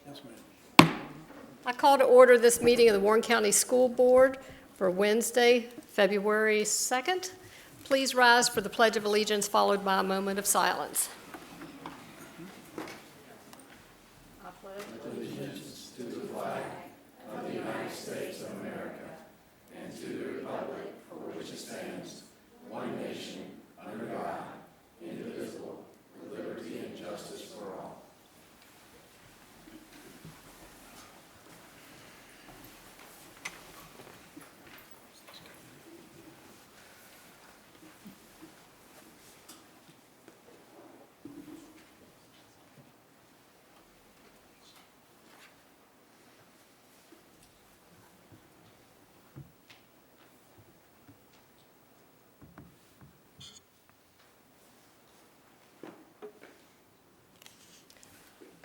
Yes, ma'am. I call to order this meeting of the Warren County School Board for Wednesday, February 2nd. Please rise for the Pledge of Allegiance, followed by a moment of silence. I pledge Allegiance to the flag of the United States of America and to the republic for which it stands, one nation, under God, indivisible, with liberty and justice for all.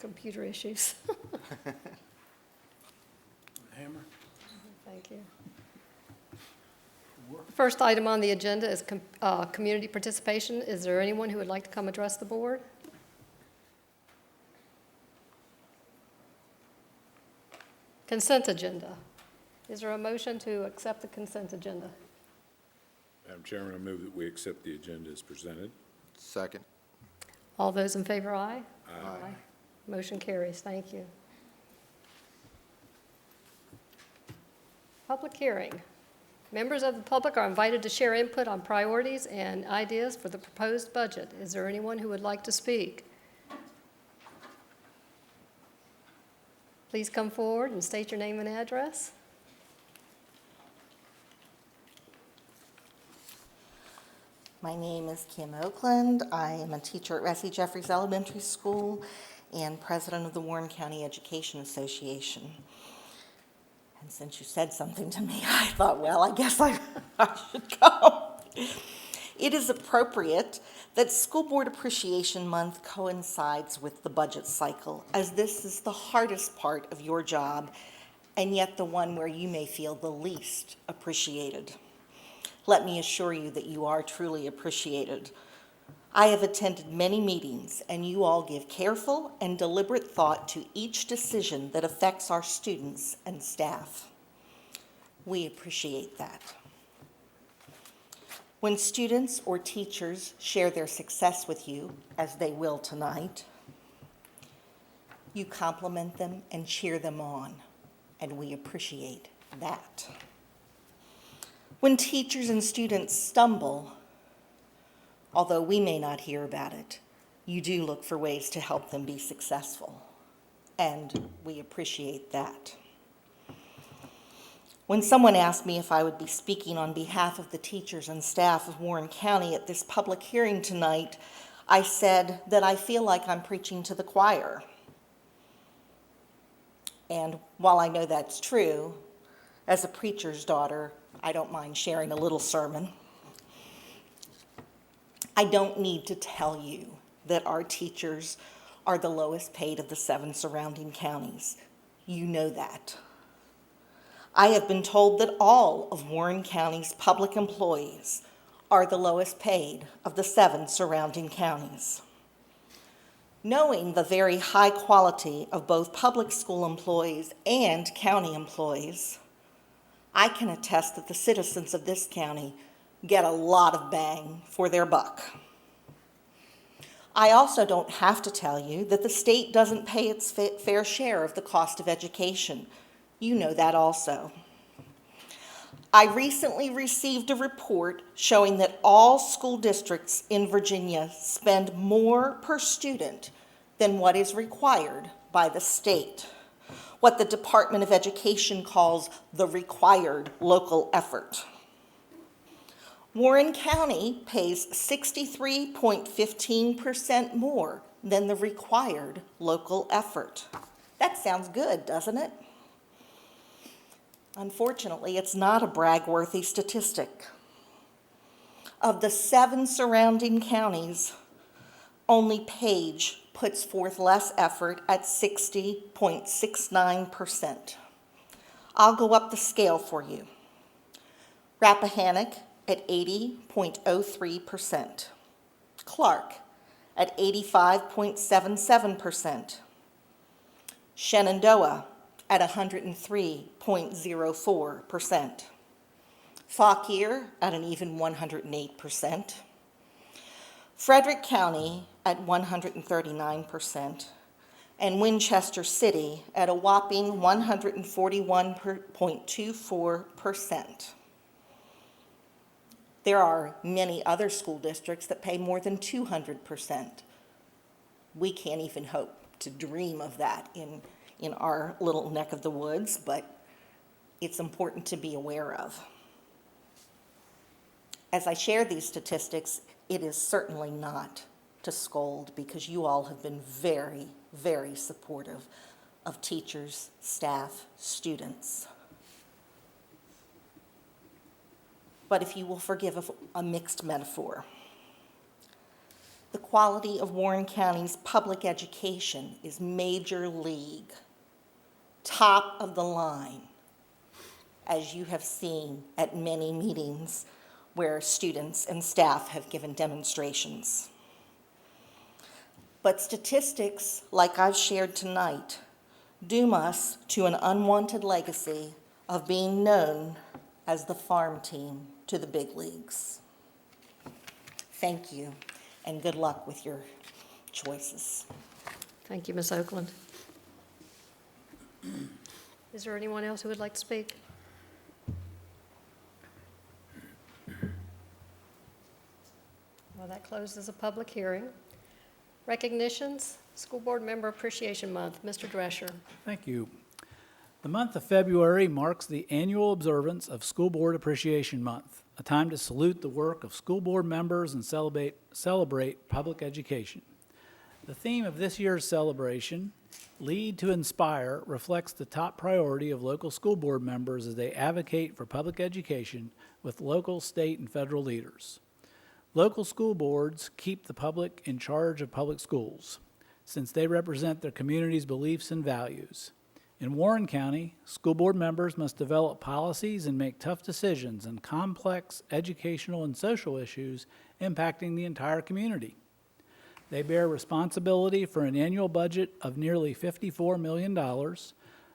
computer issues. Hammer? Thank you. First item on the agenda is community participation. Is there anyone who would like to come address the board? Consent agenda. Is there a motion to accept the consent agenda? Madam Chairman, I move that we accept the agenda as presented. Second. All those in favor, aye? Aye. Motion carries. Thank you. Public hearing. Members of the public are invited to share input on priorities and ideas for the proposed budget. Is there anyone who would like to speak? Please come forward and state your name and address. My name is Kim Oakland. I am a teacher at Ressie Jeffries Elementary School and president of the Warren County Education Association. And since you said something to me, I thought, well, I guess I should go. It is appropriate that School Board Appreciation Month coincides with the budget cycle, as this is the hardest part of your job, and yet the one where you may feel the least appreciated. Let me assure you that you are truly appreciated. I have attended many meetings, and you all give careful and deliberate thought to each decision that affects our students and staff. We appreciate that. When students or teachers share their success with you, as they will tonight, you compliment them and cheer them on, and we appreciate that. When teachers and students stumble, although we may not hear about it, you do look for ways to help them be successful, and we appreciate that. When someone asked me if I would be speaking on behalf of the teachers and staff of Warren County at this public hearing tonight, I said that I feel like I'm preaching to the choir. And while I know that's true, as a preacher's daughter, I don't mind sharing a little sermon. I don't need to tell you that our teachers are the lowest paid of the 7 surrounding counties. You know that. I have been told that all of Warren County's public employees are the lowest paid of the 7 surrounding counties. Knowing the very high quality of both public school employees and county employees, I can attest that the citizens of this county get a lot of bang for their buck. I also don't have to tell you that the state doesn't pay its fair share of the cost of education. You know that also. I recently received a report showing that all school districts in Virginia spend more per student than what is required by the state, what the Department of Education calls the required local effort. Warren County pays 63.15% more than the required local effort. That sounds good, doesn't it? Unfortunately, it's not a brag-worthy statistic. Of the 7 surrounding counties, only Page puts forth less effort at 60.69%. I'll go up the scale for you. Rappahannock at 80.03%. Clark at 85.77%. Shenandoah at 103.04%. Fauquier at an even 108%. Frederick County at 139%. And Winchester City at a whopping 141.24%. There are many other school districts that pay more than 200%. We can't even hope to dream of that in our little neck of the woods, but it's important to be aware of. As I share these statistics, it is certainly not to scold, because you all have been very, very supportive of teachers, staff, students. But if you will forgive a mixed metaphor, the quality of Warren County's public education is major league, top of the line, as you have seen at many meetings where students and staff have given demonstrations. But statistics like I've shared tonight doom us to an unwanted legacy of being known as the farm team to the big leagues. Thank you, and good luck with your choices. Thank you, Ms. Oakland. Is there anyone else who would like to speak? Well, that closes a public hearing. Recognitions, School Board Member Appreciation Month. Mr. Drescher. Thank you. The month of February marks the annual observance of School Board Appreciation Month, a time to salute the work of school board members and celebrate public education. The theme of this year's celebration, Lead to Inspire, reflects the top priority of local school board members as they advocate for public education with local, state, and federal leaders. Local school boards keep the public in charge of public schools, since they represent their community's beliefs and values. In Warren County, school board members must develop policies and make tough decisions on complex educational and social issues impacting the entire community. They bear responsibility for an annual budget of nearly $54 million,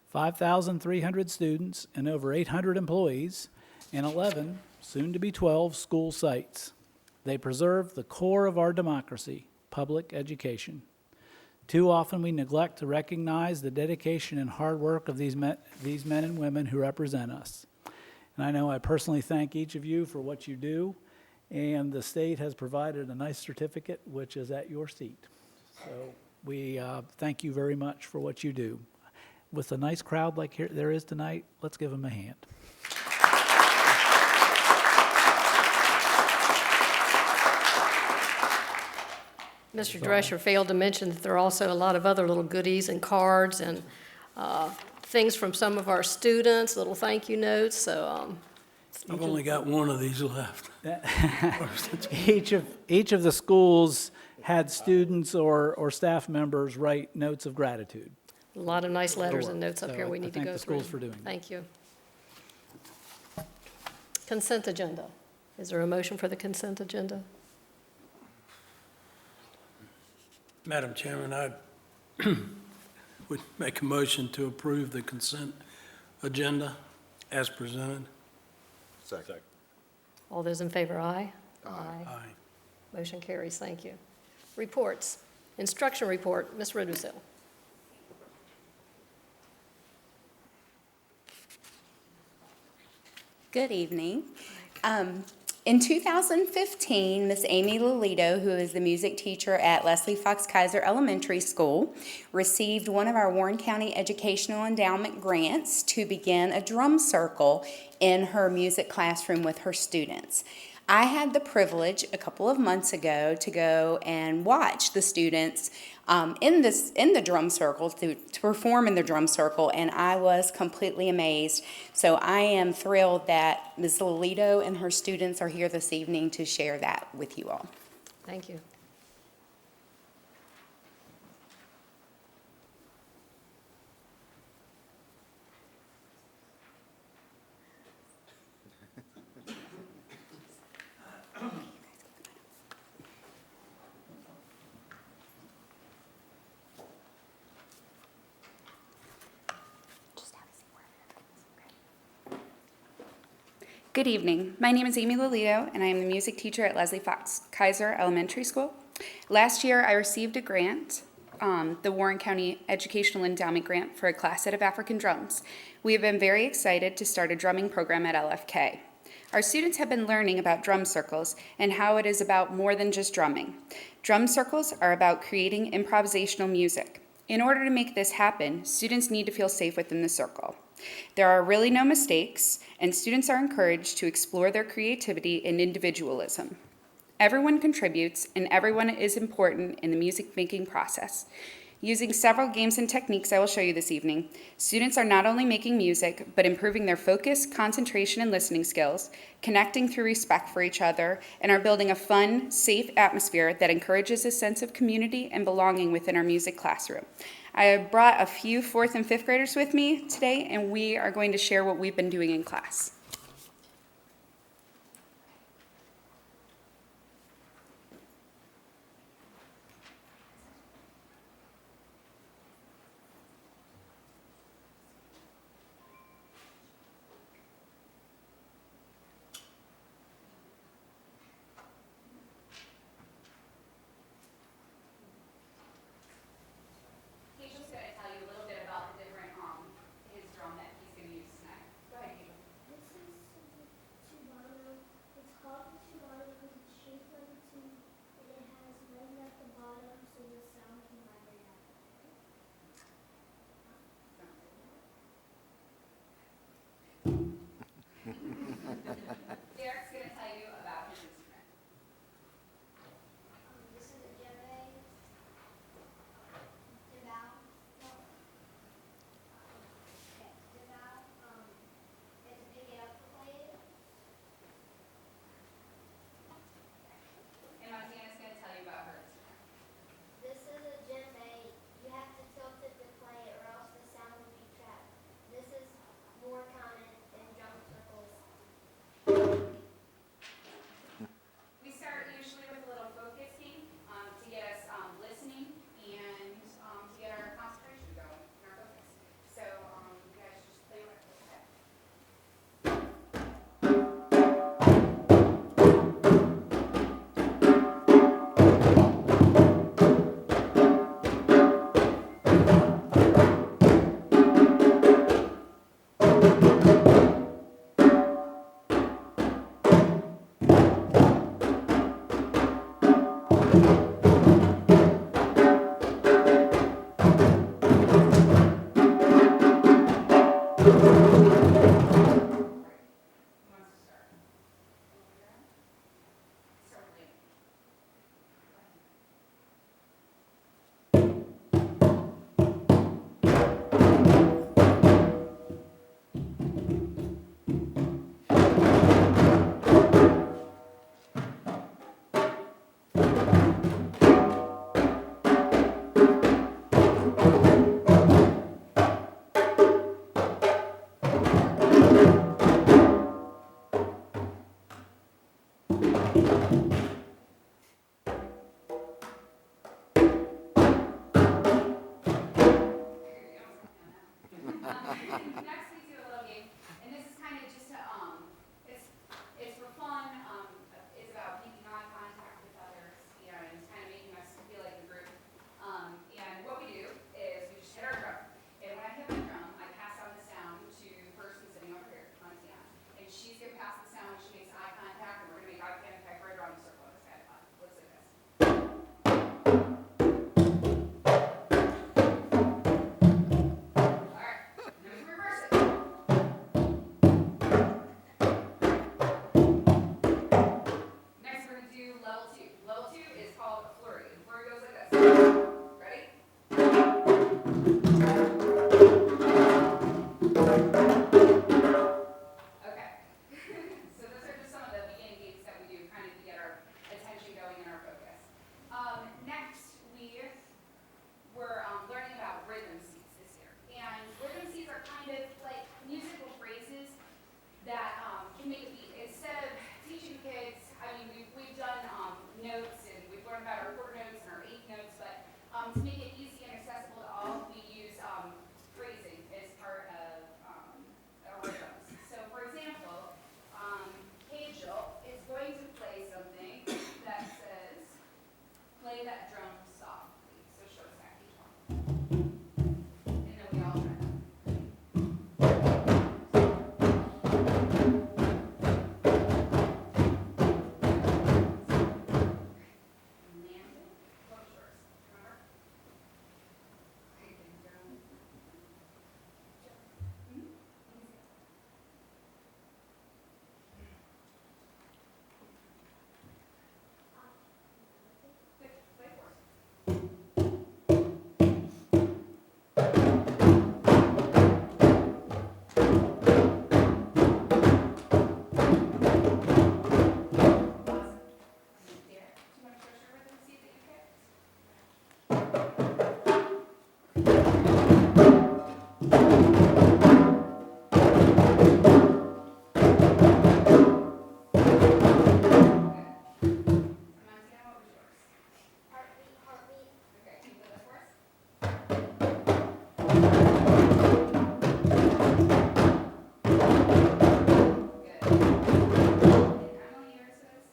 5,300 students, and over 800 employees, and 11, soon to be 12, school sites. They preserve the core of our democracy, public education. Too often we neglect to recognize the dedication and hard work of these men and women who represent us. And I know I personally thank each of you for what you do, and the state has provided a nice certificate, which is at your seat. So we thank you very much for what you do. With a nice crowd like there is tonight, let's give them a hand. Mr. Drescher failed to mention that there are also a lot of other little goodies and cards and things from some of our students, little thank you notes, so. I've only got one of these left. Each of the schools had students or staff members write notes of gratitude. A lot of nice letters and notes up So here we I need to thank go the through. schools for doing that. Thank you. Consent agenda. Is there a motion for the consent agenda? Madam Chairman, I would make a motion to approve the consent agenda as presented. Second. All those in favor, aye? Aye. Motion carries, thank you. Reports. Instruction report, Ms. Ridusell. Good evening. In 2015, Miss Amy Lolito, who is the music teacher at Leslie Fox Kaiser Elementary School, received one of our Warren County Educational Endowment grants to begin a drum circle in her music classroom with her students. I had the privilege a couple of months ago to go and watch the students in the drum circle, to perform in the drum circle, and I was completely amazed. So I am thrilled that Ms. Lolito and her students are here this evening to share that with you all. Thank you. Good evening. My name is Amy Lolito, and I am the music teacher at Leslie Fox Kaiser Elementary School. Last year, I received a grant, the Warren County Educational Endowment Grant for a class set of African drums. We have been very excited to start a drumming program at LFK. Our students have been learning about drum circles and how it is about more than just drumming. Drum circles are about creating improvisational music. In order to make this happen, students need to feel safe within the circle. There are really no mistakes, and students are encouraged to explore their creativity and individualism. Everyone contributes, and everyone is important in the music-making process. Using several games and techniques I will show you this evening, students are not only making music, but improving their focus, concentration, and listening skills, connecting through respect for each other, and are building a fun, safe atmosphere that encourages a sense of community and belonging within our music classroom. I have brought a few 4th and 5th graders with me today, and we are going to share what we've been doing in class. He's just going to tell you a little bit about the different, his drum that he's going to use tonight. Go ahead, Eva. This is Cubano. It's called the Cubano because it's shaped like a tube and it has legs at the bottom so the sound can vibrate out. Derek's going to tell you about his instrument. This is a djembe. Djembao. No. Okay, djembao. It's a pick it up play. And Montana's going to tell you about her instrument. This is a djembe. You have to tilt it to play it or else the sound will be trapped. This is more common in drum circles. We start usually with a little focus game to get us listening and to get our concentration going and our focus. So you guys just play with it. Okay? Who wants to start? Start with Lee. Emily, yours is?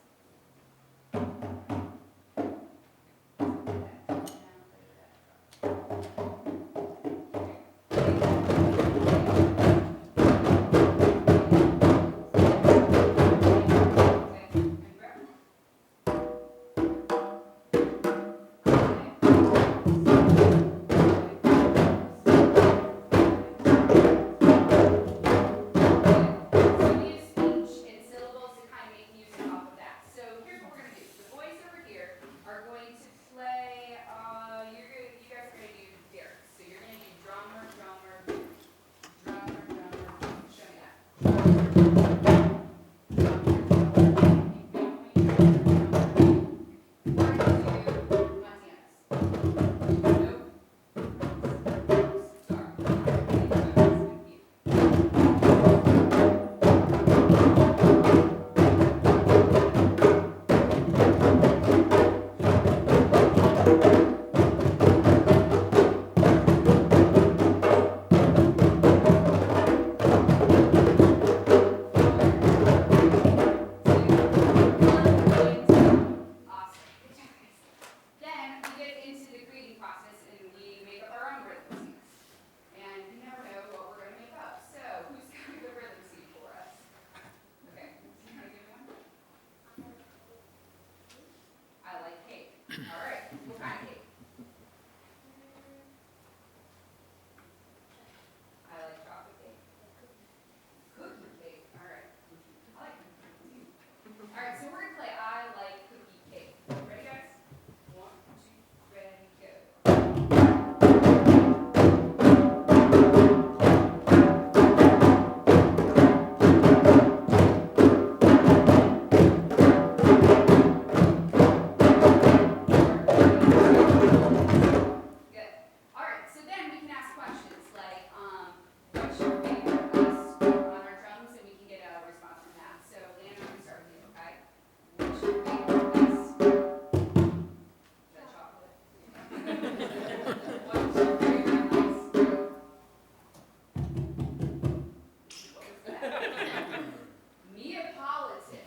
So we have speech and syllables to kind of make music off of that. So here's what we're gonna do. The boys over here are going to play, you guys are gonna do lyrics. So you're gonna do drummer, drummer, drummer, drummer, show me that. Awesome. Good job, guys. Then we get into the greeting process and we make up our own rhythm seeds. And you never know what we're going to make up. So who's got a good rhythm seed for us? Okay, you want to give one? I like cake. All right, what kind of cake? I like chocolate cake. Cookie cake. All right. I like cookie cake too. All right, so we're gonna play I Like Cookie Cake. Ready, guys? 1, 2, ready, go. Good. All right, so then we can ask questions like, what's your favorite us on our drums, and we can get a response from that. So, Leanna, I'm gonna start with you, okay? What's your favorite us? Is that chocolate? What's your favorite us? What was that? Neapolitan.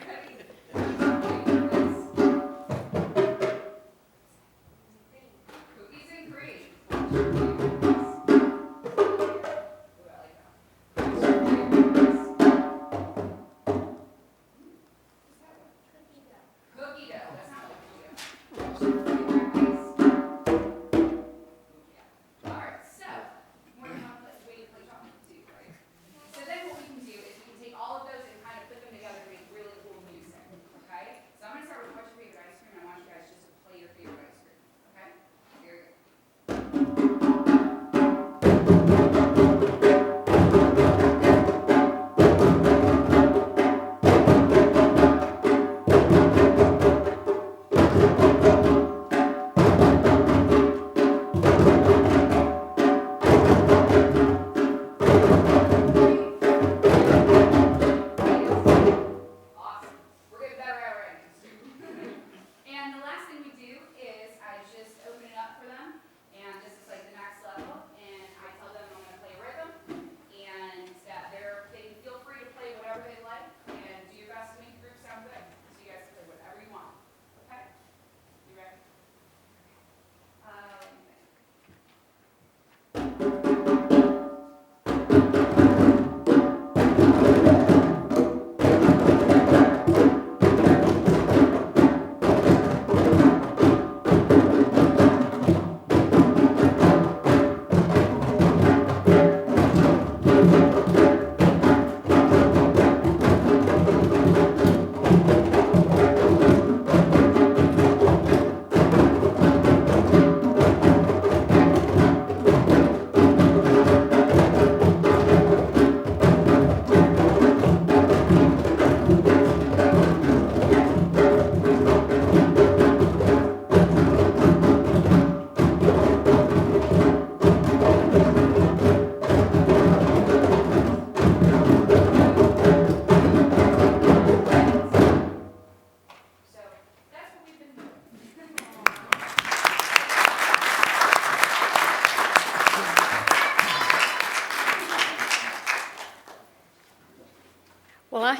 Ready? What's your favorite us? Cookies and cream. What's your favorite us? Ooh, I like that. What's your favorite us? What's that one? Cookie dough. That's not like cookie dough. What's your favorite ice? Yeah. All right, so we're not waiting to play chocolate too, right? So then what we can do is we can take all of those and kind of put them together to make really cool music, okay? So I'm gonna start with what's your favorite ice cream, and I want you guys just to play your favorite ice cream, okay? Here we go.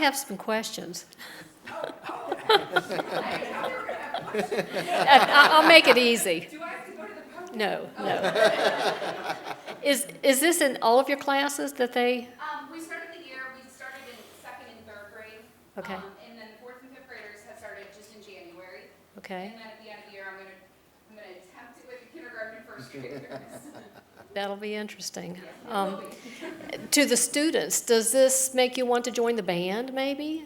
have some questions. I'll make it easy. Do I have to go to the podium? No. Is this in all of your classes that they, We started the year, we started in second and third grade. Okay. And then fourth and fifth graders have started just in January. okay, And then at the end of the year, I'm gonna attempt it with the kindergarten and first graders. that'll be interesting. To the students, does this make you want to join the band, maybe?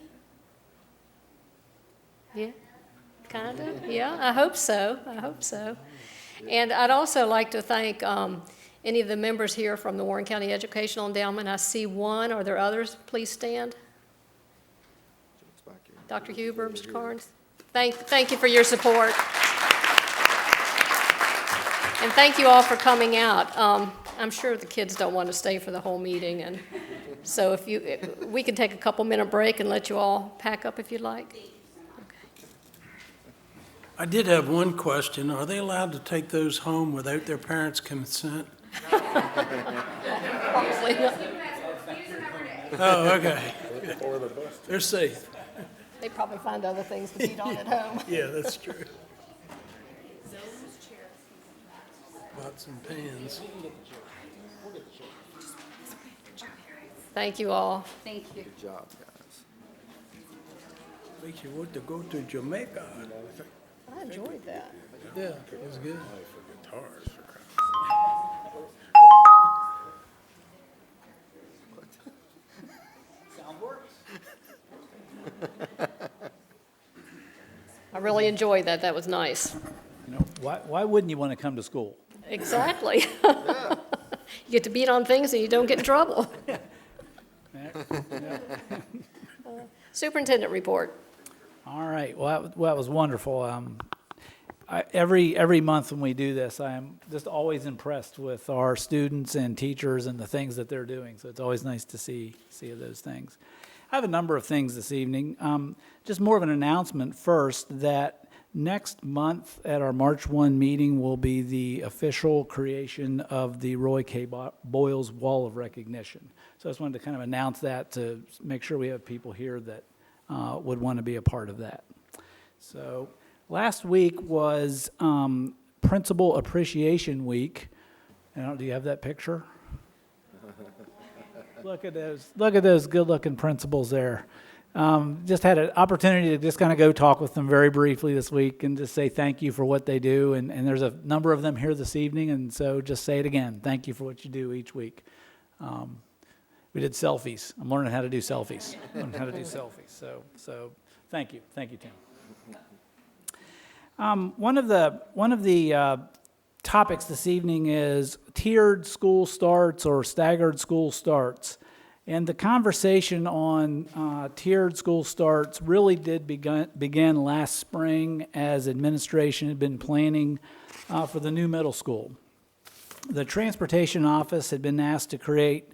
Yeah, kind of, yeah, I hope so, I hope so. And I'd also like to thank any of the members here from the Warren County Educational Endowment. I see one, are there others? Please stand. Dr. Huber, Mr. Carnes, thank you for your support. And thank you all for coming out. I'm sure the kids don't want to stay for the whole meeting, and so if we can take a couple-minute break and let you all pack up if you'd like. I did have one question. Are they allowed to take those home without their parents' consent? Probably not. Oh, okay. They're safe. They probably find other things to eat on at home. Yeah, that's true. Pots and pans. Thank you all. Thank you. Makes you want to go to Jamaica. I enjoyed that. Yeah, it was good. For guitars, for crying. I really enjoyed that. That was nice. You know, why wouldn't you want to come to school? Exactly. You get to beat on things and you don't get in trouble. Superintendent report. All right, well, that was wonderful. Every month when we do this, I am just always impressed with our students and teachers and the things that they're doing. So it's always nice to see those things. I have a number of things this evening. Just more of an announcement first that next month at our March 1 meeting will be the official creation of the Roy K. Boyles Wall of Recognition. So I just wanted to kind of announce that to make sure we have people here that would want to be a part of that. So last week was Principal Appreciation Week. Do you have that picture? Look at those good-looking principals there. Just had an opportunity to just kind of go talk with them very briefly this week and just say thank you for what they do. And there's a number of them here this evening, and so just say it again. Thank you for what you do each week. We did selfies. I'm learning how to do selfies. So thank you, Tim. One of the topics this evening is tiered school starts or staggered school starts. And the conversation on tiered school starts really did begin last spring as administration had been planning for the new middle school. The transportation office had been asked to create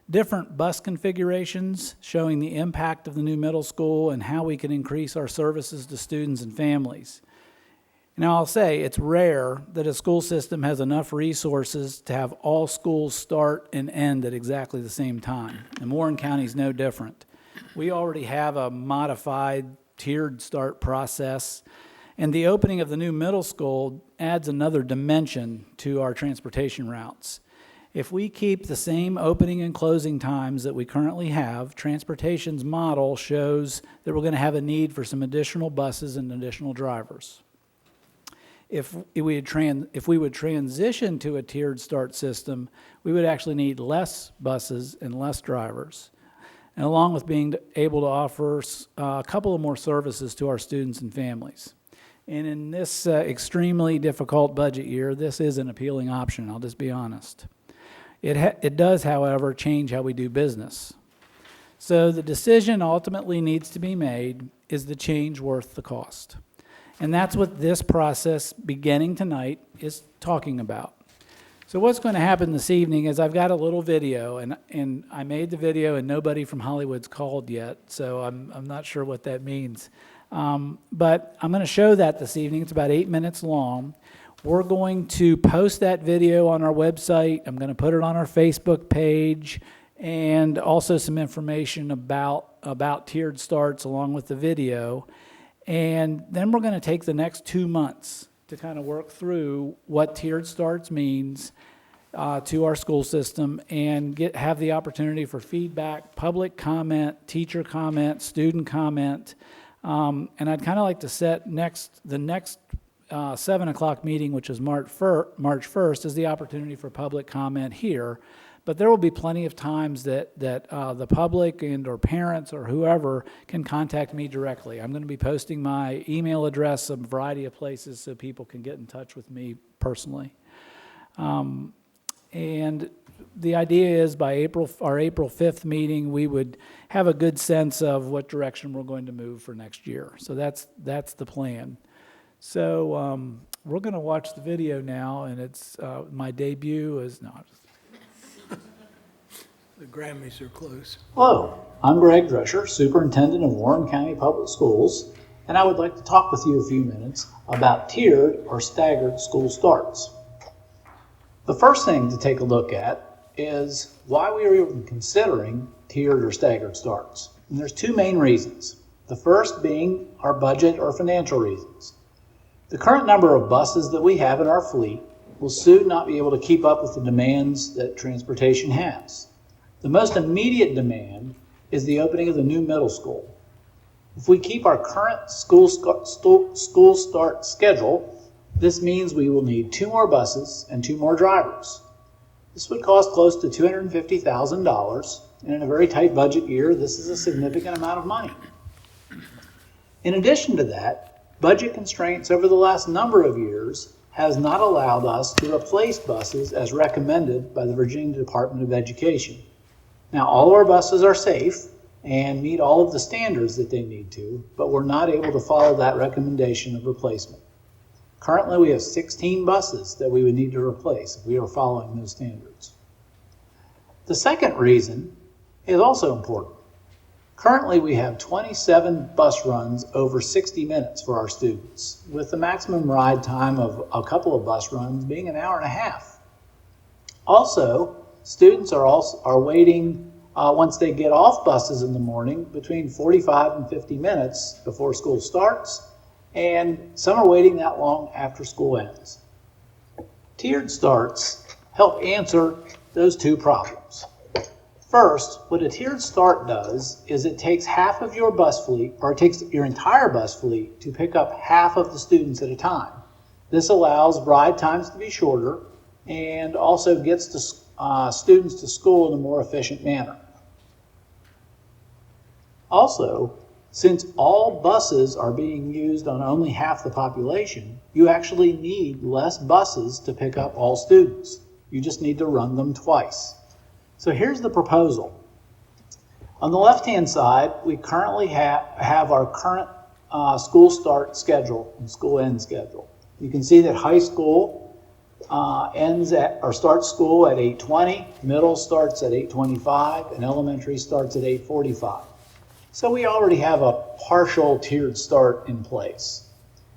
different bus configurations showing the impact of the new middle school and how we can increase our services to students and families. Now, I'll say it's rare that a school system has enough resources to have all schools start and end at exactly the same time. And Warren County is no different. We already have a modified tiered start process, and the opening of the new middle school adds another dimension to our transportation routes. If we keep the same opening and closing times that we currently have, transportation's model shows that we're going to have a need for some additional buses and additional drivers. If we would transition to a tiered start system, we would actually need less buses and less drivers, and along with being able to offer a couple of more services to our students and families. And in this extremely difficult budget year, this is an appealing option, I'll just be honest. It does, however, change how we do business. So the decision ultimately needs to be made, is the change worth the cost? And that's what this process beginning tonight is talking about. So what's going to happen this evening is I've got a little video, and I made the video and nobody from Hollywood's called yet, so I'm not sure what that means. But I'm going to show that this evening. It's about 8 minutes long. We're going to post that video on our website. I'm going to put it on our Facebook page, and also some information about about tiered starts along with the video. And then we're going to take the next 2 months to kind of work through what tiered starts means to our school system and have the opportunity for feedback, public comment, teacher comment, student comment. And I'd kind of like to set the next 7 o'clock meeting, which is March 1st, is the opportunity for public comment here. But there will be plenty of times that the public and or parents or whoever can contact me directly. I'm going to be posting my email address a variety of places so people can get in touch with me personally. And the idea is by our April 5th meeting, we would have a good sense of what direction we're going to move for next year. So that's the plan. So we're going to watch the video now, and it's my debut is no. The Grammys are close. Hello, I'm Greg Drescher, Superintendent of Warren County Public Schools, and I would like to talk with you a few minutes about tiered or staggered school starts. The first thing to take a look at is why we are even considering tiered or staggered starts. And there's two main reasons. The first being our budget or financial reasons. The current number of buses that we have in our fleet will soon not be able to keep up with the demands that transportation has. The most immediate demand is the opening of the new middle school. If we keep our current school start schedule, this means we will need 2 more buses and 2 more drivers. This would cost close to $250,000, and in a very tight budget year, this is a significant amount of money. In addition to that, budget constraints over the last number of years has not allowed us to replace buses as recommended by the Virginia Department of Education. Now, all of our buses are safe and meet all of the standards that they need to, but we're not able to follow that recommendation of replacement. Currently, we have 16 buses that we would need to replace if we are following those standards. The second reason is also important. Currently, we have 27 bus runs over 60 minutes for our students, with the maximum ride time of a couple of bus runs being an hour and a half. Also, students are waiting once they get off buses in the morning between 45 and 50 minutes before school starts, and some are waiting that long after school ends. Tiered starts help answer those two problems. First, what a tiered start does is it takes half of your bus fleet, or it takes your entire bus fleet to pick up half of the students at a time. This allows ride times to be shorter and also gets the students to school in a more efficient manner. Also, since all buses are being used on only half the population, you actually need less buses to pick up all students. You just need to run them twice. So here's the proposal. On the left-hand side, we currently have our current school start schedule and school end schedule. You can see that high school starts school at 8:20, middle starts at 8:25, and elementary starts at 8:45. So we already have a partial tiered start in place.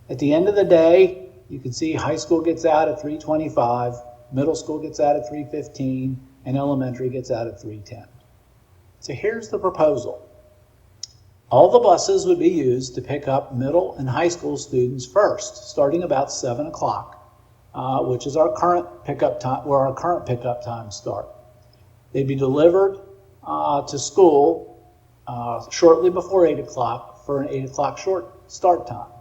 At the end of the day, you can see high school gets out at 3:25, middle school gets out at 3:15, and elementary gets out at 3:10. So here's the proposal. All the buses would be used to pick up middle and high school students first, starting about 7 o'clock. Which is our current pickup time, where our current pickup times start. They'd be delivered to school shortly before 8 o'clock for an 8 o'clock short start time.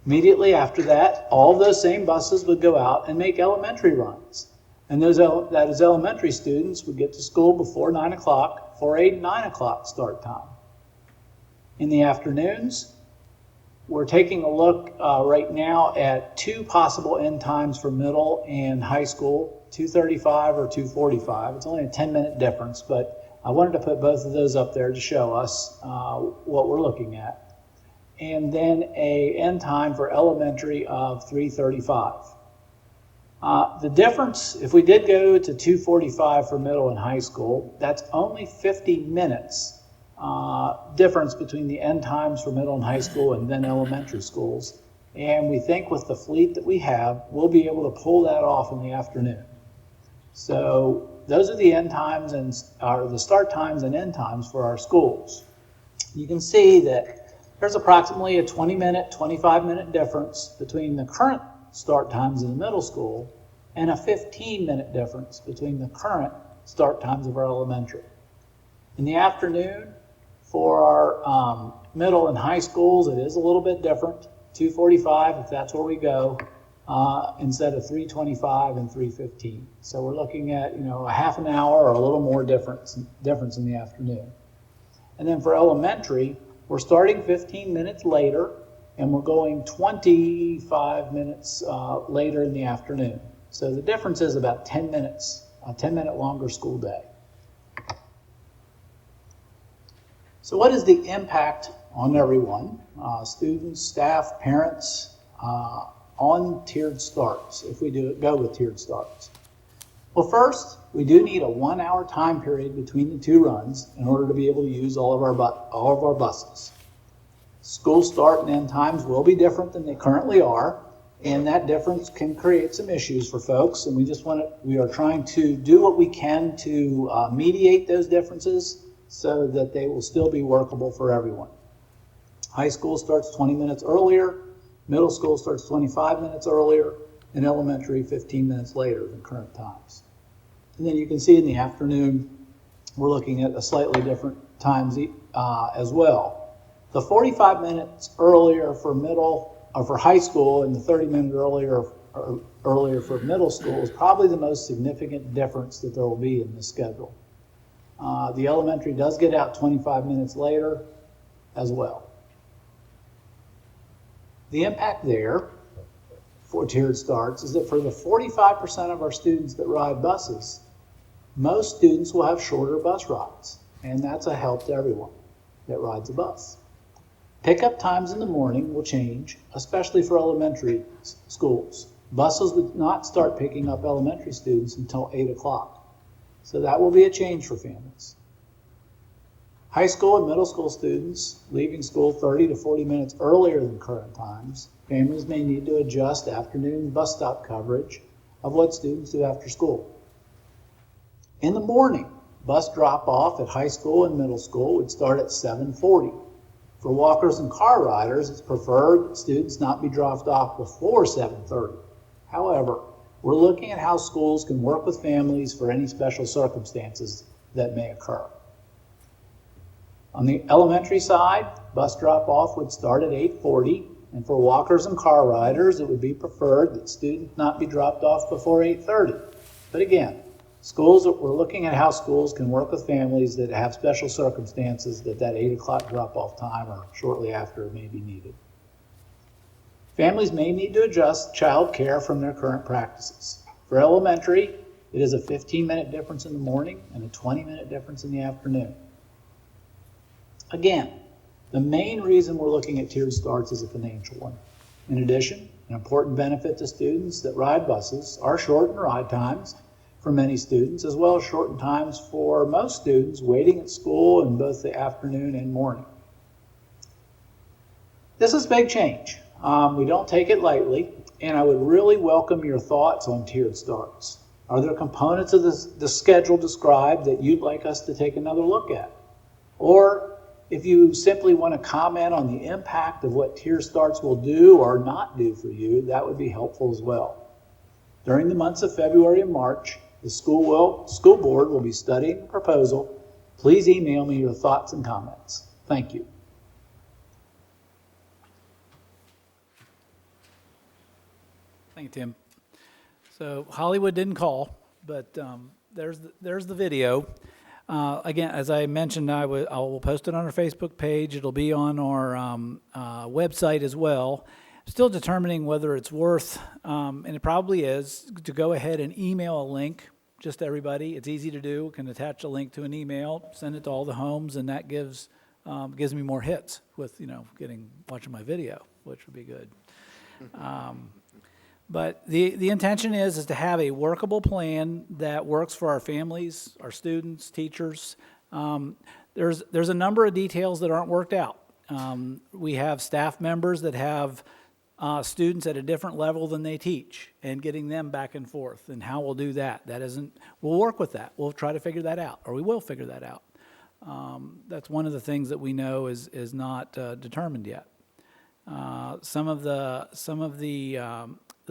Immediately after that, all of those same buses would go out and make elementary runs. And those elementary students would get to school before 9 o'clock for a 9 o'clock start time. In the afternoons, we're taking a look right now at 2 possible end times for middle and high school, 2:35 or 2:45. It's only a 10-minute difference, but I wanted to put both of those up there to show us what we're looking at. And then a end time for elementary of 3:35. The difference, if we did go to 2:45 for middle and high school, that's only 50 minutes difference between the end times for middle and high school and then elementary schools. And we think with the fleet that we have, we'll be able to pull that off in the afternoon. So those are the end times and the start times and end times for our schools. you can see that there's approximately a 20-minute, 25-minute difference between the current start times in the middle school and a 15-minute difference between the current start times of our elementary. In the afternoon, for our middle and high schools, it is a little bit different, 2:45 if that's where we go, instead of 3:25 and 3:15. So we're looking at, a half an hour or a little more difference in the afternoon. And then for elementary, we're starting 15 minutes later, and we're going 25 minutes later in the afternoon. So the difference is about 10 minutes, a 10-minute longer school day. So what is the impact on everyone, students, staff, parents, on tiered starts, if we go with tiered starts? Well, first, we do need a 1-hour time period between the two runs in order to be able to use all of our buses. School start and end times will be different than they currently are, and that difference can create some issues for folks, and we are trying to do what we can to mediate those differences so that they will still be workable for everyone. High school starts 20 minutes earlier, middle school starts 25 minutes earlier, and elementary 15 minutes later than current times. And then you can see in the afternoon, we're looking at a slightly different times as well. The 45 minutes earlier for high school and the 30 minutes earlier for middle school is probably the most significant difference that there will be in this schedule. The elementary does get out 25 minutes later as well. The impact there for tiered starts is that for the 45% of our students that ride buses, most students will have shorter bus rides, and that's a help to everyone that rides a bus. Pickup times in the morning will change, especially for elementary schools. Buses would not start picking up elementary students until 8 o'clock. So that will be a change for families. High school and middle school students leaving school 30 to 40 minutes earlier than current times, families may need to adjust afternoon bus stop coverage of what students do after school. In the morning, bus drop-off at high school and middle school would start at 7:40. For walkers and car riders, it's preferred that students not be dropped off before 7:30. However, we're looking at how schools can work with families for any special circumstances that may occur. On the elementary side, bus drop-off would start at 8:40, and for walkers and car riders, it would be preferred that students not be dropped off before 8:30. But again, we're looking at how schools can work with families that have special circumstances that 8 o'clock drop-off time or shortly after may be needed. Families may need to adjust child care from their current practices. For elementary, it is a 15-minute difference in the morning and a 20-minute difference in the afternoon. Again, the main reason we're looking at tiered starts is a financial one. In addition, an important benefit to students that ride buses are shortened ride times for many students, as well as shortened times for most students waiting at school in both the afternoon and morning. This is a big change. We don't take it lightly, and I would really welcome your thoughts on tiered starts. Are there components of the schedule described that you'd like us to take another look at? Or if you simply want to comment on the impact of what tiered starts will do or not do for you, that would be helpful as well. During the months of February and March, the school board will be studying the proposal. Please email me your thoughts and comments. Thank you. Thank you, Tim. So Hollywood didn't call, but there's the video. Again, as I mentioned, I will post it on our Facebook page. It'll be on our website as well. Still determining whether it's worth, and it probably is, to go ahead and email a link just to everybody. It's easy to do. Can attach a link to an email, send it to all the homes, and that gives me more hits with watching my video, which would be good. But the intention is to have a workable plan that works for our families, our students, teachers. There's a number of details that aren't worked out. We have staff members that have students at a different level than they teach, and getting them back and forth, and how we'll do that. We'll work with that. We'll try to figure that out, or we will figure that out. That's one of the things that we know is not determined yet. Some of the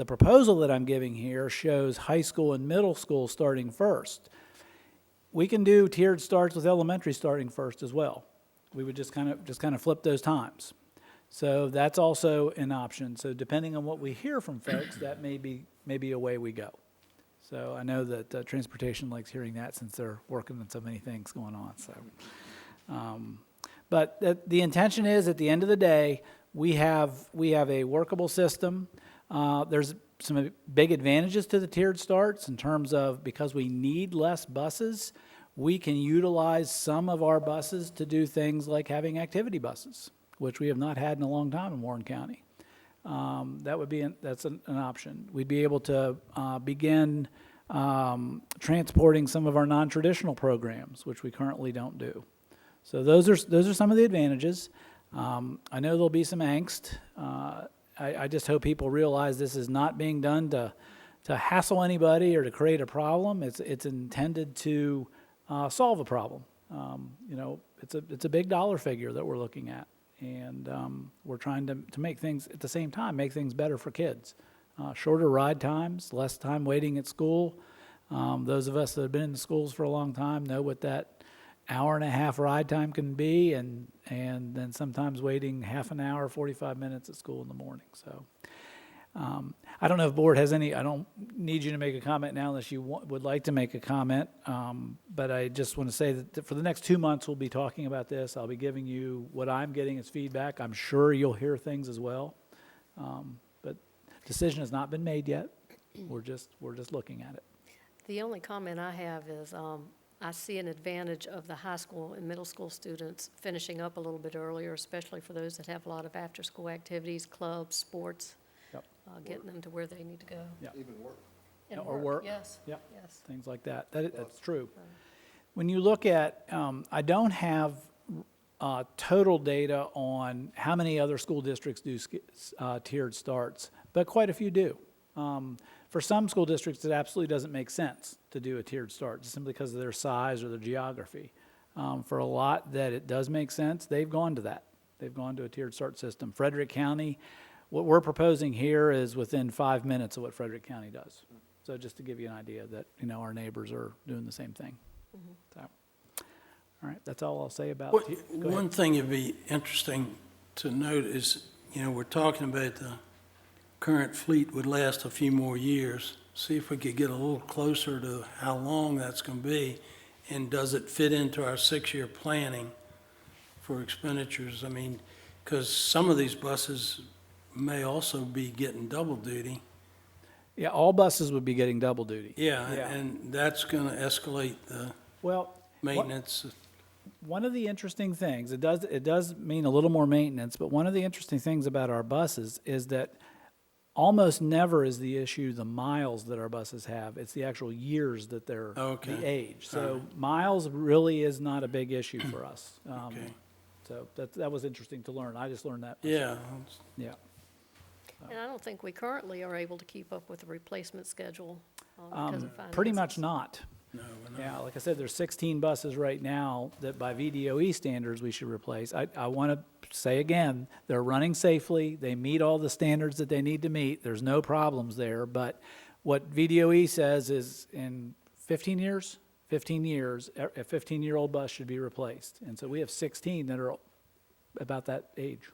proposal that I'm giving here shows high school and middle school starting first. We can do tiered starts with elementary starting first as well. We would just kind of flip those times. So that's also an option. So depending on what we hear from folks, that may be a way we go. So I know that Transportation likes hearing that since they're working on so many things going on. So, but the intention is, at the end of the day, we have a workable system. There's some big advantages to the tiered starts in terms of, because we need less buses, we can utilize some of our buses to do things like having activity buses, which we have not had in a long time in Warren County. That's an option. We'd be able to begin transporting some of our non-traditional programs, which we currently don't do. So those are some of the advantages. I know there'll be some angst. I just hope people realize this is not being done to hassle anybody or to create a problem. It's intended to solve a problem. It's a big dollar figure that we're looking at, and we're trying to make things at the same time, make things better for kids. Shorter ride times, less time waiting at school. Those of us that have been in the schools for a long time know what that hour and a half ride time can be, and then sometimes waiting half an hour, 45 minutes at school in the morning. So I don't know if board has any, I don't need you to make a comment now unless you would like to make a comment, but I just want to say that for the next 2 months we'll be talking about this. I'll be giving you what I'm getting as feedback. I'm sure you'll hear things as well, but decision has not been made yet. We're just looking at it. The only comment I have is, I see an advantage of the high school and middle school students finishing up a little bit earlier, especially for those that have a lot of after-school activities, clubs, sports. Yep. Getting them to where they need to go. Yeah. Even work. And Or work. Yes. Yep. Yes. Things like that. That's true. When you look at, I don't have total data on how many other school districts do tiered starts, but quite a few do. For some school districts, it absolutely doesn't make sense to do a tiered start, just simply because of their size or their geography. For a lot that it does make sense, they've gone to that. They've gone to a tiered start system. Frederick County, what we're proposing here is within 5 minutes of what Frederick County does. So just to give you an idea that, our neighbors are doing the same thing. So, all right, that's all I'll say about What- Go ahead. One thing it'd be interesting to note is, we're talking about the current fleet would last a few more years. See if we could get a little closer to how long that's going to be, and does it fit into our 6-year planning for expenditures? I mean, because some of these buses may also be getting double duty. Yeah, all buses would be getting double duty. Yeah, Yeah. and that's going to escalate the Well, maintenance. one of the interesting things, it does mean a little more maintenance, but one of the interesting things about our buses is that almost never is the issue the miles that our buses have. It's the actual years that they're Okay. the age. So miles really is not a big issue for us. Okay. So that was interesting to learn. I just learned that myself. Yeah, Yeah. And I don't think we currently are able to keep up with the replacement schedule because of finances. Pretty much not. no, we're not. Yeah, like I said, there's 16 buses right now that by VDOE standards we should replace. I want to say again, they're running safely. They meet all the standards that they need to meet. There's no problems there. But what VDOE says is in 15 years, a 15-year-old bus should be replaced. And so we have 16 that are about that age.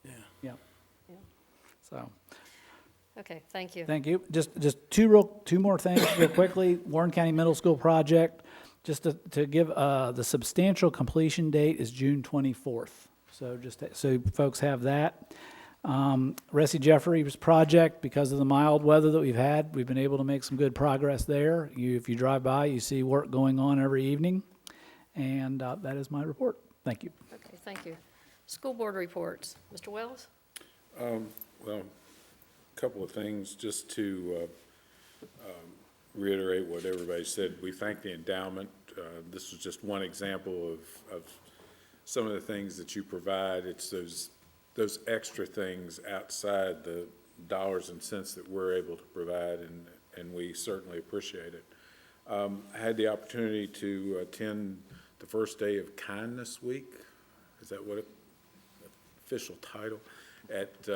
Yeah. Yeah. Yeah. So. Okay, thank you. Thank you. Just two more things real quickly. Warren County Middle School project, just to give, the substantial completion date is June 24th. So so folks have that. Ressie Jeffries project, because of the mild weather that we've had, we've been able to make some good progress there. If you drive by, you see work going on every evening. And that is my report. Thank you. Okay, thank you. School board reports. Mr. Wells? Well, a couple of things, just to reiterate what everybody said. We thank the endowment. This was just one example of some of the things that you provide. It's those extra things outside the dollars and cents that we're able to provide, and we certainly appreciate it. I had the opportunity to attend the first day of Kindness Week. Is that what official title? At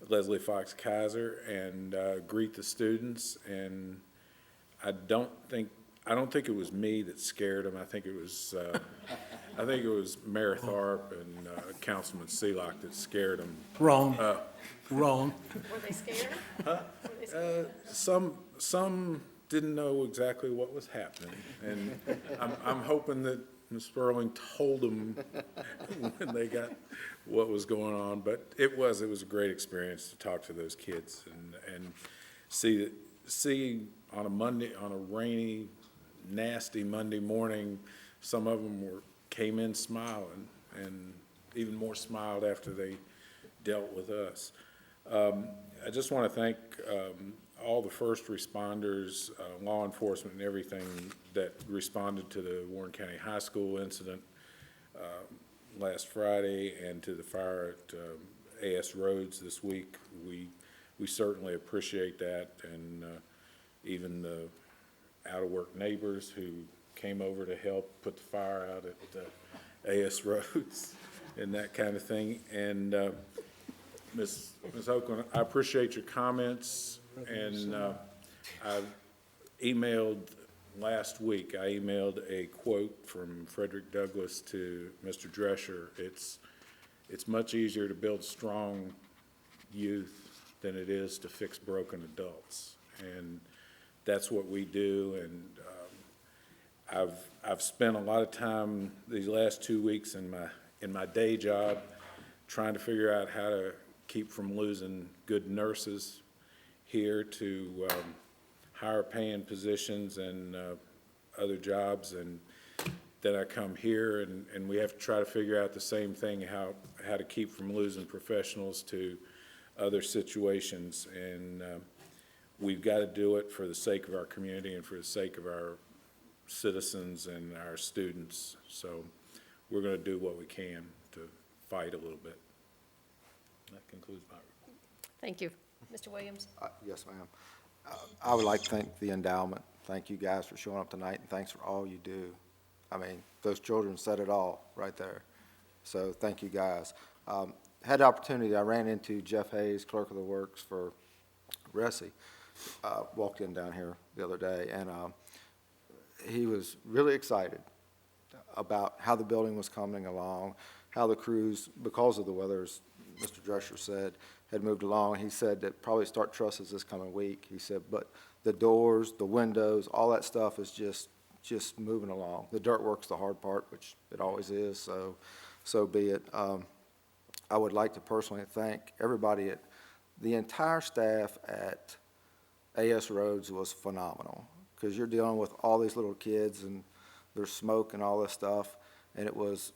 Leslie Fox Kaiser, and greet the students. And I don't think it was me that scared them. I think it was Mayor Tharp and Councilman Seelock that scared them. Wrong. Wrong. Were they scared? Were they scared? Some didn't know exactly what was happening, and I'm hoping that Ms. Sperling told them when they got what was going on. But it was a great experience to talk to those kids and see on a rainy, nasty Monday morning, some of them came in smiling, and even more smiled after they dealt with us. I just want to thank all the first responders, law enforcement, and everything that responded to the Warren County High School incident last Friday, and to the fire at AS Roads this week. We certainly appreciate that, and even the out-of-work neighbors who came over to help put the fire out at AS Roads and that kind of thing. And Ms. Oakland, I appreciate your comments, and I emailed last week, I emailed a quote from Frederick Douglass to Mr. Drescher. It's much easier to build strong youth than it is to fix broken adults, and that's what we do. And I've spent a lot of time these last 2 weeks in my day job trying to figure out how to keep from losing good nurses here to higher paying positions and other jobs. And then I come here and we have to try to figure out the same thing, how to keep from losing professionals to other situations. And we've got to do it for the sake of our community and for the sake of our citizens and our students. So we're going to do what we can to fight a little bit. That concludes my report. Thank you. Mr. Williams? Yes, ma'am. I would like to thank the endowment. Thank you guys for showing up tonight, and thanks for all you do. I mean, those children said it all right there. So thank you, guys. Had the opportunity, I ran into Jeff Hayes, Clerk of the Works for Resi, walked in down here the other day, and he was really excited about how the building was coming along, how the crews, because of the weather, as Mr. Drescher said, had moved along. He said that probably start trusses this coming week. He said, but the doors, the windows, all that stuff is just moving along. The dirt work's the hard part, which it always is, so be it. I would like to personally thank everybody the entire staff at AS Roads was phenomenal, because you're dealing with all these little kids and there's smoke and all this stuff, and it was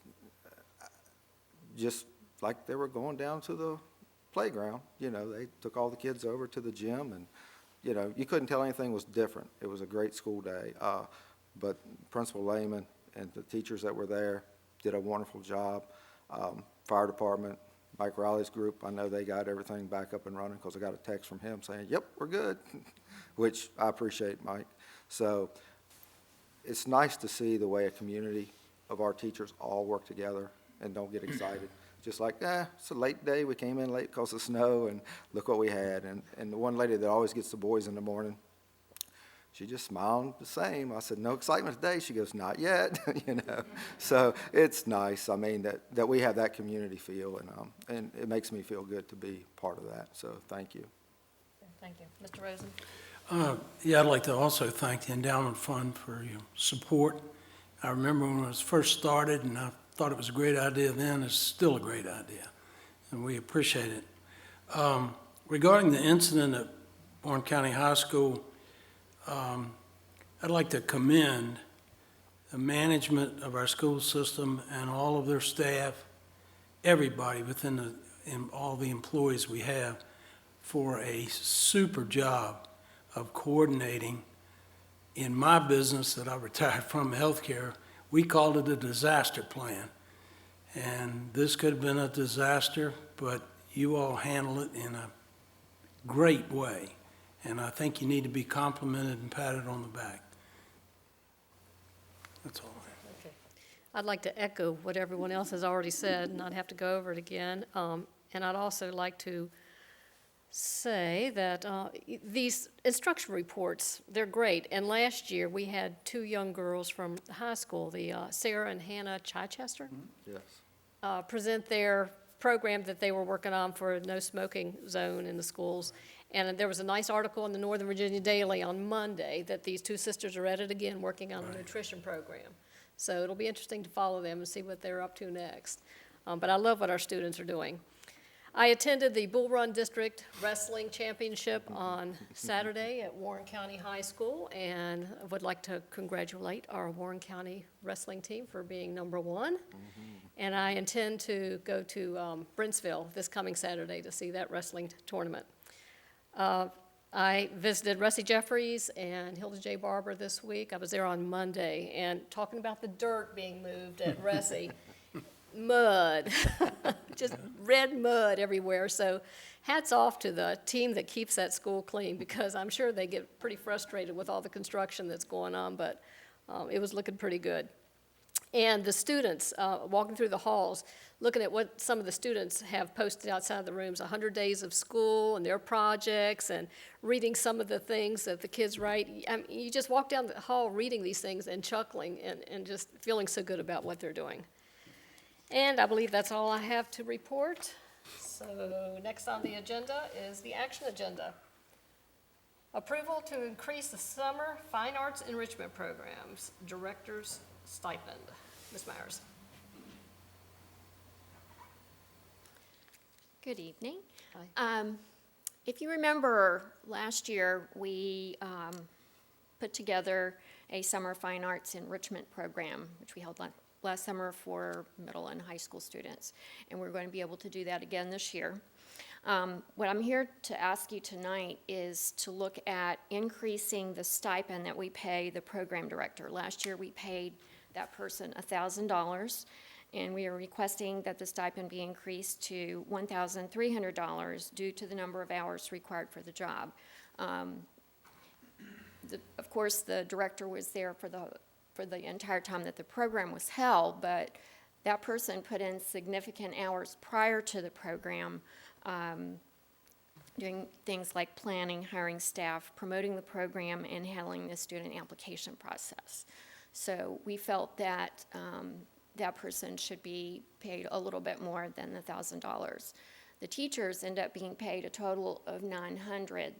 just like they were going down to the playground. You know, they took all the kids over to the gym, and, you know, you couldn't tell anything was different. It was a great school day. But Principal Lehman and the teachers that were there did a wonderful job. Fire department, Mike Riley's group, I know they got everything back up and running, because I got a text from him saying, yep, we're good, which I appreciate, Mike. So it's nice to see the way a community of our teachers all work together and don't get excited. Just like, it's a late day, we came in late because of snow, and look what we had. And the one lady that always gets the boys in the morning, she just smiled the same. I said, no excitement today? She goes, not yet, you know. So it's nice, I mean, that we have that community feel, and it makes me feel good to be part of that. So thank you. Thank you. Mr. Rosen? Yeah, I'd like to also thank the Endowment Fund for your support. I remember when it was first started, and I thought it was a great idea then. It's still a great idea, and we appreciate it. Regarding the incident at Warren County High School, I'd like to commend the management of our school system and all of their staff, everybody within all the employees we have, for a super job of coordinating. In my business that I retired from, healthcare, we called it a disaster plan. And this could have been a disaster, but you all handle it in a great way. And I think you need to be complimented and patted on the back. That's all I have. Okay. I'd like to echo what everyone else has already said, and not have to go over it again. And I'd also like to say that these instruction reports, they're great. And last year, we had two young girls from high school, the Sarah and Hannah Chichester, Yes. present their program that they were working on for a no smoking zone in the schools. And there was a nice article in the Northern Virginia Daily on Monday that these two sisters are at it again, working on a nutrition program. So it'll be interesting to follow them and see what they're up to next. But I love what our students are doing. I attended the Bull Run District Wrestling Championship on Saturday at Warren County High School, and I would like to congratulate our Warren County wrestling team for being number one. And I intend to go to Brentsville this coming Saturday to see that wrestling tournament. I visited Russie Jeffries and Hilda J. Barber this week. I was there on Monday, and talking about the dirt being moved at Russie, mud, just red mud everywhere. So hats off to the team that keeps that school clean, because I'm sure they get pretty frustrated with all the construction that's going on, but it was looking pretty good. And the students, walking through the halls, looking at what some of the students have posted outside the rooms, 100 days of school and their projects, and reading some of the things that the kids write. I mean, you just walk down the hall reading these things and chuckling and just feeling so good about what they're doing. And I believe that's all I have to report. So next on the agenda is the action agenda. Approval to increase the summer fine arts enrichment programs, director's stipend. Ms. Myers. Good evening. Hi. If you remember, last year, we put together a summer fine arts enrichment program, which we held last summer for middle and high school students, and we're going to be able to do that again this year. What I'm here to ask you tonight is to look at increasing the stipend that we pay the program director. Last year, we paid that person $1,000, and we are requesting that the stipend be increased to $1,300 due to the number of hours required for the job. Of course, the director was there for the entire time that the program was held, but that person put in significant hours prior to the program, doing things like planning, hiring staff, promoting the program, and handling the student application process. So we felt that that person should be paid a little bit more than the $1,000. The teachers end up being paid a total of $900.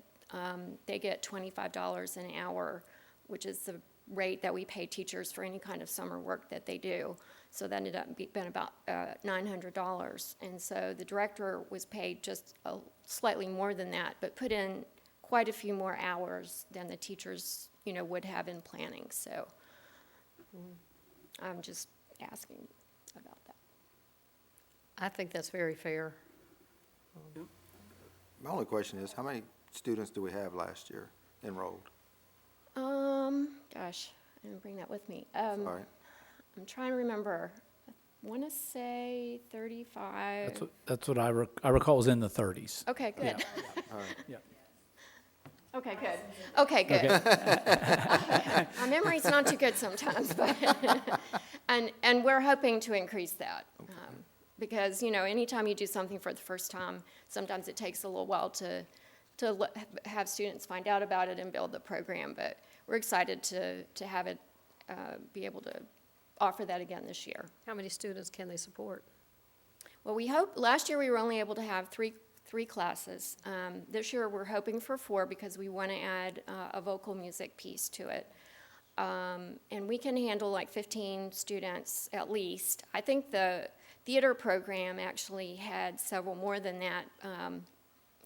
They get $25 an hour, which is the rate that we pay teachers for any kind of summer work that they do. So that ended up being about $900. And so the director was paid just slightly more than that, but put in quite a few more hours than the teachers, would have in planning. So I'm just asking about that. I think that's very fair. My only question is, how many students do we have last year enrolled? Gosh, I didn't bring that with me. Sorry. I'm trying to remember. I want to say 35. That's what I recall was in the 30s. Okay, good. Yeah. All right. Yeah. Okay, good. Okay, good. My memory's not too good sometimes, but and we're hoping to increase that. Because, anytime you do something for the first time, sometimes it takes a little while to have students find out about it and build the program. But we're excited to have it, be able to offer that again this year. How many students can they support? Well, we hope, last year we were only able to have three classes. This year we're hoping for 4 because we want to add a vocal music piece to it. And we can handle like 15 students at least. I think the theater program actually had several more than that.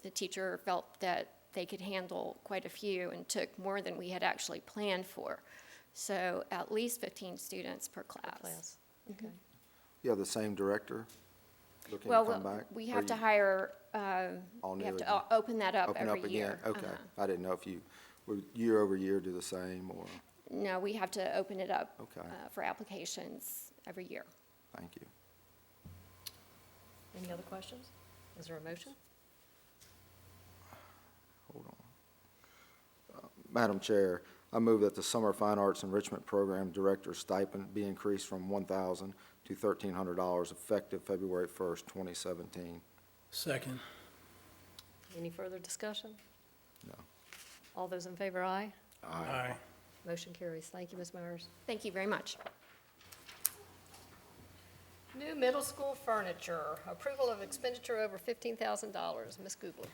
The teacher felt that they could handle quite a few and took more than we had actually planned for. So at least 15 students per class. Okay. You have the same director looking to Well, come back? we Or have to you hire, all we new have to again? open that up Open every up year. again? Okay. I didn't know if you would year over year do the same, or, No, we have to open it up Okay. for applications every year. thank you. Any other questions? Is there a motion? Hold on. Madam Chair, I move that the Summer Fine Arts Enrichment Program Director stipend be increased from $1,000 to $1,300 effective February 1st, 2017. Second. Any further discussion? No. All those in favor, aye. Aye. Motion carries. Thank you, Ms. Myers. Thank you very much. New middle school furniture, approval of expenditure over $15,000. Ms. Googler.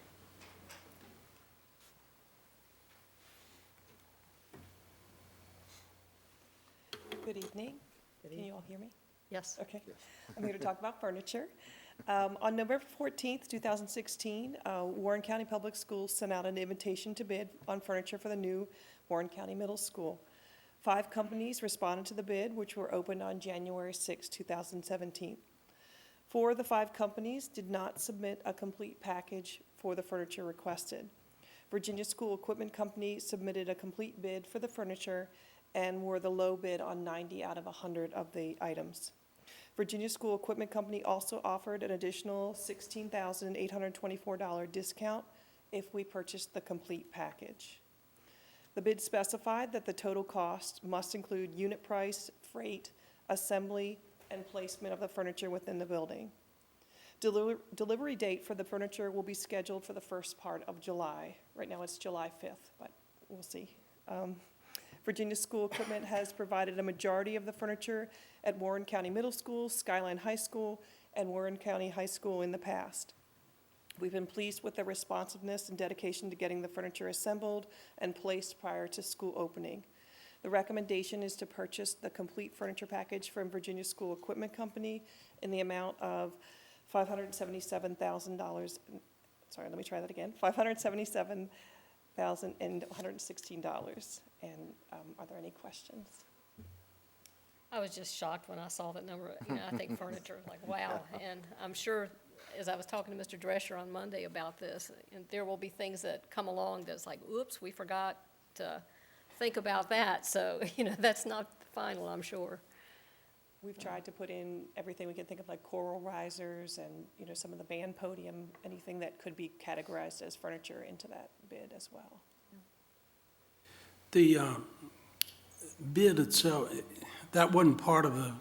Good evening. Can you all hear me? Yes. Okay. I'm here to talk about furniture. On November 14th, 2016, Warren County Public Schools sent out an invitation to bid on furniture for the new Warren County Middle School. 5 companies responded to the bid, which were opened on January 6, 2017. 4 of the 5 companies did not submit a complete package for the furniture requested. Virginia School Equipment Company submitted a complete bid for the furniture and were the low bid on 90 out of 100 of the items. Virginia School Equipment Company also offered an additional $16,824 discount if we purchased the complete package. The bid specified that the total cost must include unit price, freight, assembly, and placement of the furniture within the building. Delivery date for the furniture will be scheduled for the first part of July. Right now it's July 5th, but we'll see. Virginia School Equipment has provided a majority of the furniture at Warren County Middle School, Skyline High School, and Warren County High School in the past. We've been pleased with their responsiveness and dedication to getting the furniture assembled and placed prior to school opening. The recommendation is to purchase the complete furniture package from Virginia School Equipment Company in the amount of $577,000. Sorry, let me try that again. $577,116. And are there any questions? I was just shocked when I saw that number. You know, I think furniture, like, wow. And I'm sure, as I was talking to Mr. Drescher on Monday about this, and there will be things that come along that's like, oops, we forgot to think about that. So, you know, that's not final, I'm sure. We've tried to put in everything we can think of, like choral risers and, you know, some of the band podium, anything that could be categorized as furniture into that bid as well. The bid itself, that wasn't part of the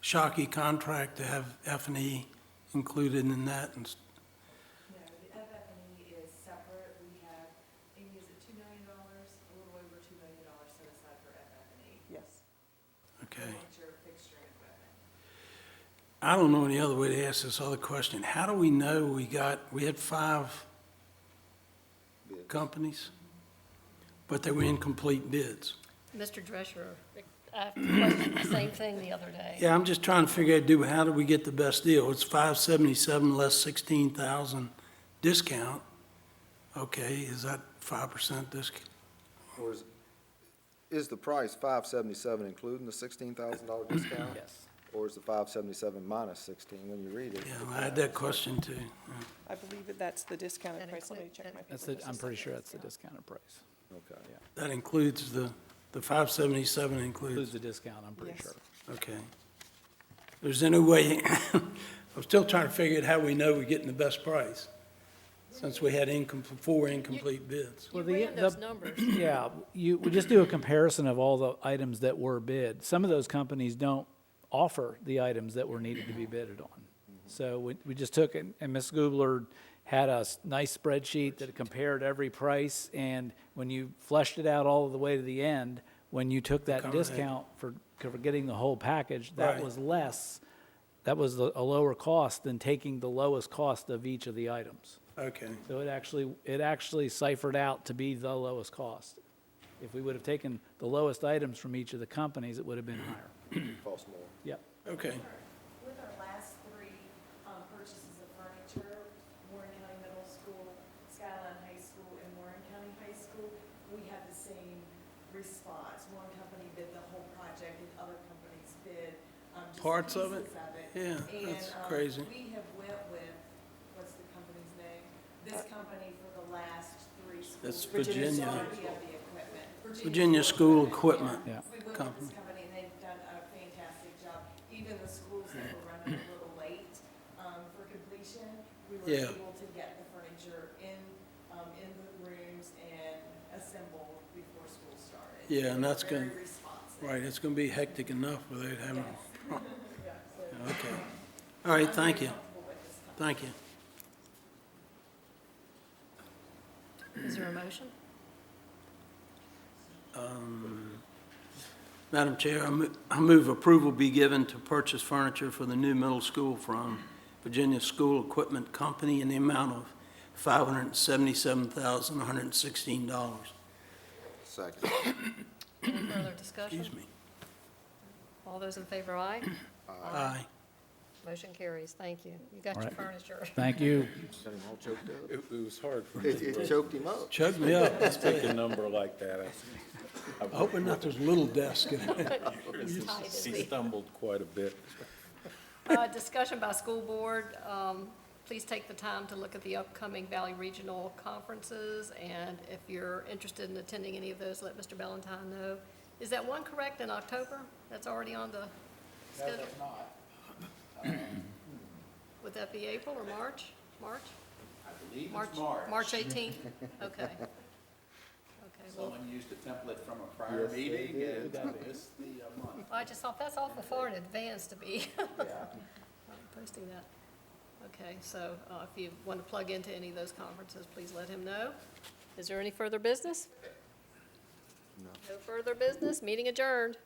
Shockey contract to have F&E included in that? No, the FF&E is separate. We have, Amy, is it $2 million, a little over $2 million set aside for FF&E? Yes. Okay. Furniture, fixture, and equipment. I don't know any other way to ask this other question. How do we know we had 5 companies, but they were incomplete bids? Mr. Drescher, I questioned the same thing the other day. Yeah, I'm just trying to figure out, how do we get the best deal? It's $577 less $16,000 discount. Okay, is that 5% discount? Or is the price $577 including the $16,000 discount? Yes. Or is the $577 minus 16 when you read it? Yeah, I had that question too. I believe that that's the discounted That price. Let me include- check my paper. That's just a I'm pretty second. sure that's the discounted price. Okay. That includes the 577 Includes includes, the discount, I'm pretty Yes. sure. okay. There's any way, I'm still trying to figure out how we know we're getting the best price, since we had 4 incomplete bids. You Well, ran those numbers. Yeah, we just do a comparison of all the items that were bid. Some of those companies don't offer the items that were needed to be bidded on. So we just took it, and Ms. Gubler had a nice spreadsheet that compared every price, and when you fleshed it out all the way to the end, when you took that Accommodate. discount for getting the whole package, that Right. was less, that was a lower cost than taking the lowest cost of each of the items. Okay, So it actually ciphered out to be the lowest cost. If we would have taken the lowest items from each of the companies, it would have been higher. Cost more. Yep. okay. With our last 3 purchases of furniture, Warren County Middle School, Skyline High School, and Warren County High School, we had the same response. One company bid the whole project, and other companies bid just Parts of it? pieces of it. Yeah, And, that's crazy. we have went with, what's the company's name? This company for the last 3 schools. That's Virginia Majority of the equipment. Virginia School Equipment Yeah. We went with Company. this company, and they've done a fantastic job. Even the schools that were running a little late for completion, we were Yeah. able to get the furniture in the rooms and assembled before school started. Yeah, and that's Very gonna, responsive. right, it's gonna be hectic enough without having, okay. All right, thank you. Thank you. Is there a motion? Madam Chair, I move approval be given to purchase furniture for the new middle school from Virginia School Equipment Company in the amount of $577,116. Second. Any further discussion? Excuse me. All those in favor, aye? Aye. Motion carries. Thank you. You got your Right. furniture. Thank you. Got him all choked up. It was hard for me It choked him up. Choked me up. to pick a number like that. Hoping that there's a little desk in it. He's tight, isn't He he? stumbled quite a bit. Discussion by school board. Please take the time to look at the upcoming Valley Regional conferences, and if you're interested in attending any of those, let Mr. Valentine know. Is that one correct in October? That's already on the schedule? Would that be April or March? March? I believe March, it's March. March 18th? Okay. Okay, well, Someone used a template from a prior meeting, and it's the month. I just thought that's awful far in advance to be posting that. Okay, so if you want to plug into any of those conferences, please let him know. Is there any further business? No. No further business? Meeting adjourned.